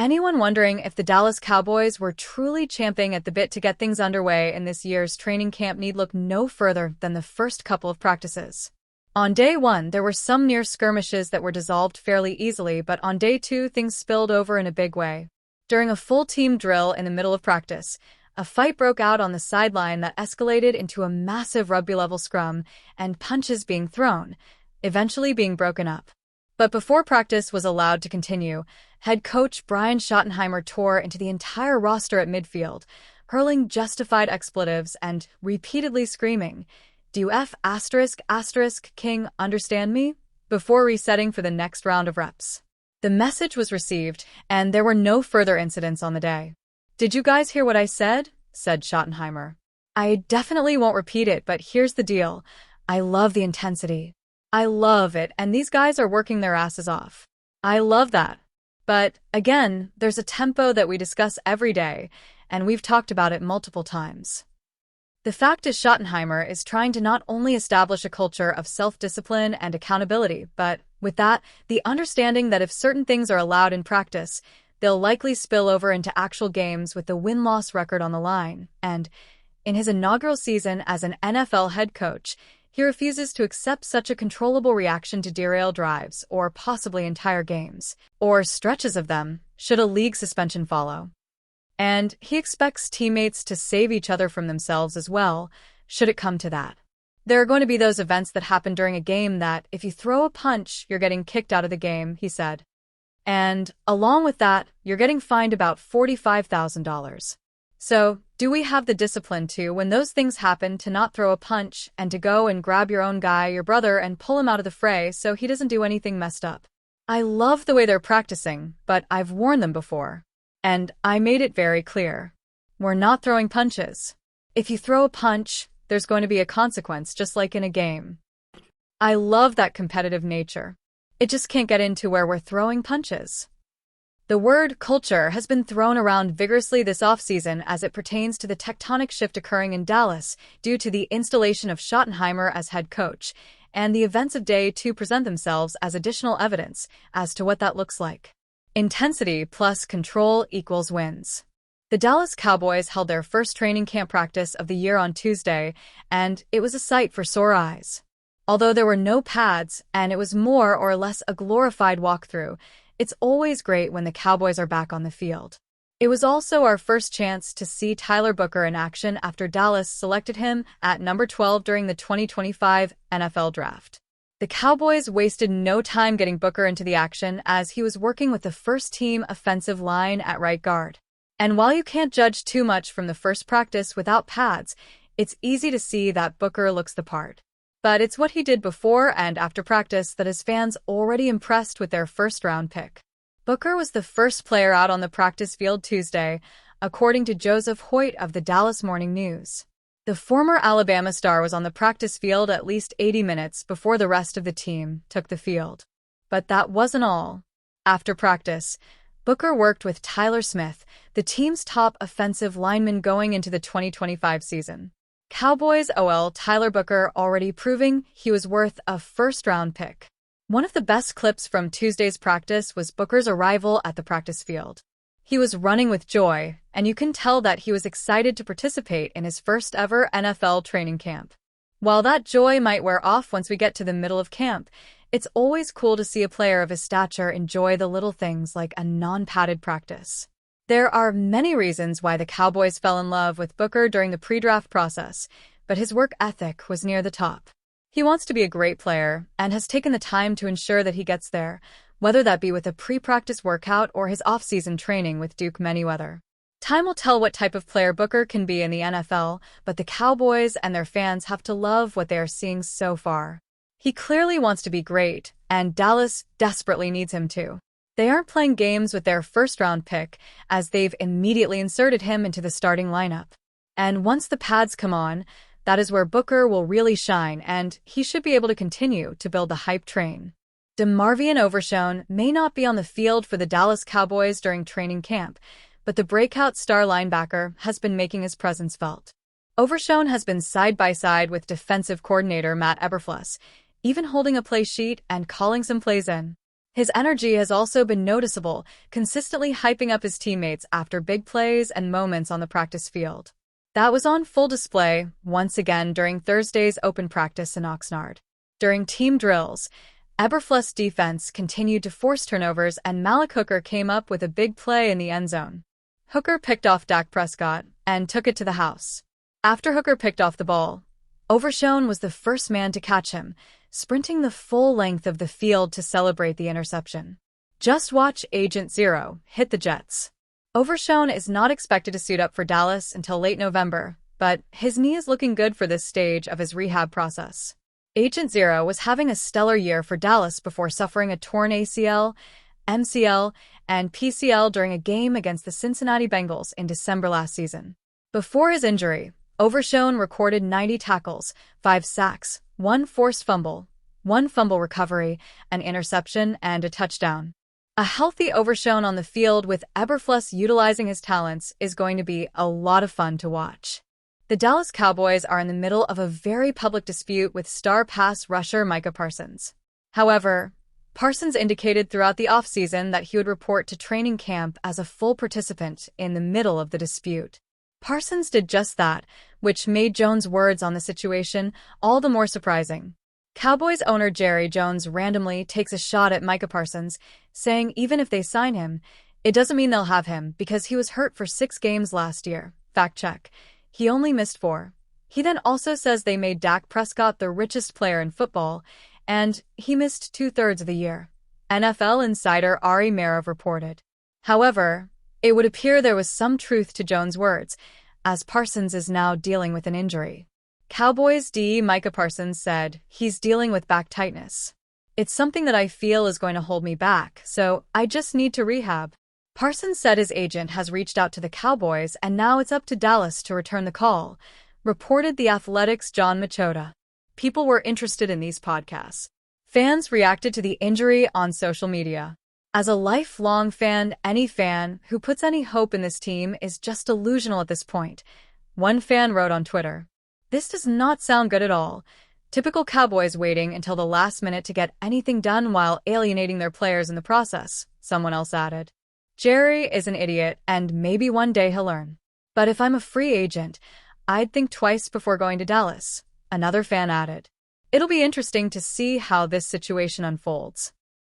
Anyone wondering if the Dallas Cowboys were truly champing at the bit to get things underway in this year's training camp need look no further than the first couple of practices. On day one, there were some near skirmishes that were dissolved fairly easily, but on day two, things spilled over in a big way. During a full team drill in the middle of practice, a fight broke out on the sideline that escalated into a massive rugby-level scrum and punches being thrown, eventually being broken up. But before practice was allowed to continue, head coach Brian Schottenheimer tore into the entire roster at midfield, hurling justified expletives and repeatedly screaming, "Do you King understand me?" before resetting for the next round of reps. The message was received, and there were no further incidents on the day. "Did you guys hear what I said?" said Schottenheimer. "I definitely won't repeat it, but here's the deal. I love the intensity. I love it, and these guys are working their asses off. I love that. But, again, there's a tempo that we discuss every day, and we've talked about it multiple times." The fact is Schottenheimer is trying to not only establish a culture of self-discipline and accountability, but, with that, the understanding that if certain things are allowed in practice, they'll likely spill over into actual games with the win-loss record on the line. And, in his inaugural season as an NFL head coach, he refuses to accept such a controllable reaction to derail drives, or possibly entire games, or stretches of them, should a league suspension follow. And he expects teammates to save each other from themselves as well, should it come to that. There are going to be those events that happen during a game that, if you throw a punch, you're getting kicked out of the game, he said. And, along with that, you're getting fined about $45,000. So, do we have the discipline to, when those things happen, to not throw a punch and to go and grab your own guy, your brother, and pull him out of the fray so he doesn't do anything messed up? I love the way they're practicing, but I've warned them before. And I made it very clear. We're not throwing punches. If you throw a punch, there's going to be a consequence, just like in a game. I love that competitive nature. It just can't get into where we're throwing punches. The word culture has been thrown around vigorously this offseason as it pertains to the tectonic shift occurring in Dallas due to the installation of Schottenheimer as head coach, and the events of day two present themselves as additional evidence as to what that looks like. Intensity plus control equals wins. The Dallas Cowboys held their first training camp practice of the year on Tuesday, and it was a sight for sore eyes. Although there were no pads, and it was more or less a glorified walkthrough, it's always great when the Cowboys are back on the field. It was also our first chance to see Tyler Booker in action after Dallas selected him at number 12 during the 2025 NFL Draft. The Cowboys wasted no time getting Booker into the action as he was working with the first-team offensive line at right guard. And while you can't judge too much from the first practice without pads, it's easy to see that Booker looks the part. But it's what he did before and after practice that has fans already impressed with their first-round pick. Booker was the first player out on the practice field Tuesday, according to Joseph Hoyt of the Dallas Morning News. The former Alabama star was on the practice field at least 80 minutes before the rest of the team took the field. But that wasn't all. After practice, Booker worked with Tyler Smith, the team's top offensive lineman going into the 2025 season. Cowboys OL Tyler Booker already proving he was worth a first-round pick. One of the best clips from Tuesday's practice was Booker's arrival at the practice field. He was running with joy, and you can tell that he was excited to participate in his first-ever NFL training camp. While that joy might wear off once we get to the middle of camp, it's always cool to see a player of his stature enjoy the little things like a non-padded practice. There are many reasons why the Cowboys fell in love with Booker during the pre-draft process, but his work ethic was near the top. He wants to be a great player and has taken the time to ensure that he gets there, whether that be with a pre-practice workout or his off-season training with Duke Manyweather. Time will tell what type of player Booker can be in the NFL, but the Cowboys and their fans have to love what they are seeing so far. He clearly wants to be great, and Dallas desperately needs him to. They aren't playing games with their first-round pick, as they've immediately inserted him into the starting lineup. And once the pads come on, that is where Booker will really shine, and he should be able to continue to build the hype train. DeMarvion Overshown may not be on the field for the Dallas Cowboys during training camp, but the breakout star linebacker has been making his presence felt. Overshown has been side-by-side with defensive coordinator Matt Eberflus, even holding a play sheet and calling some plays in. His energy has also been noticeable, consistently hyping up his teammates after big plays and moments on the practice field. That was on full display once again during Thursday's open practice in Oxnard. During team drills, Eberflus' defense continued to force turnovers and Malik Hooker came up with a big play in the end zone. Hooker picked off Dak Prescott and took it to the house. After Hooker picked off the ball, Overshown was the first man to catch him, sprinting the full length of the field to celebrate the interception. Just watch Agent Zero hit the Jets. Overshown is not expected to suit up for Dallas until late November, but his knee is looking good for this stage of his rehab process. Agent Zero was having a stellar year for Dallas before suffering a torn ACL, MCL, and PCL during a game against the Cincinnati Bengals in December last season. Before his injury, Overshown recorded 90 tackles, 5 sacks, 1 forced fumble, 1 fumble recovery, an interception, and a touchdown. A healthy Overshown on the field with Eberflus utilizing his talents is going to be a lot of fun to watch. The Dallas Cowboys are in the middle of a very public dispute with star pass rusher Micah Parsons. However, Parsons indicated throughout the offseason that he would report to training camp as a full participant in the middle of the dispute. Parsons did just that, which made Jones' words on the situation all the more surprising. Cowboys owner Jerry Jones randomly takes a shot at Micah Parsons, saying even if they sign him, it doesn't mean they'll have him because he was hurt for 6 games last year. Fact check. He only missed 4. He then also says they made Dak Prescott the richest player in football, and he missed 2/3 of the year. NFL insider Ari Meirov reported. However, it would appear there was some truth to Jones' words, as Parsons is now dealing with an injury. Cowboys DE Micah Parsons said, "He's dealing with back tightness. It's something that I feel is going to hold me back, so I just need to rehab." Parsons said his agent has reached out to the Cowboys and now it's up to Dallas to return the call, reported The Athletic's John Machota. People were interested in these podcasts. Fans reacted to the injury on social media. As a lifelong fan, any fan who puts any hope in this team is just delusional at this point. One fan wrote on Twitter, "This does not sound good at all. Typical Cowboys waiting until the last minute to get anything done while alienating their players in the process," someone else added. "Jerry is an idiot and maybe one day he'll learn. But if I'm a free agent, I'd think twice before going to Dallas," another fan added. It'll be interesting to see how this situation unfolds.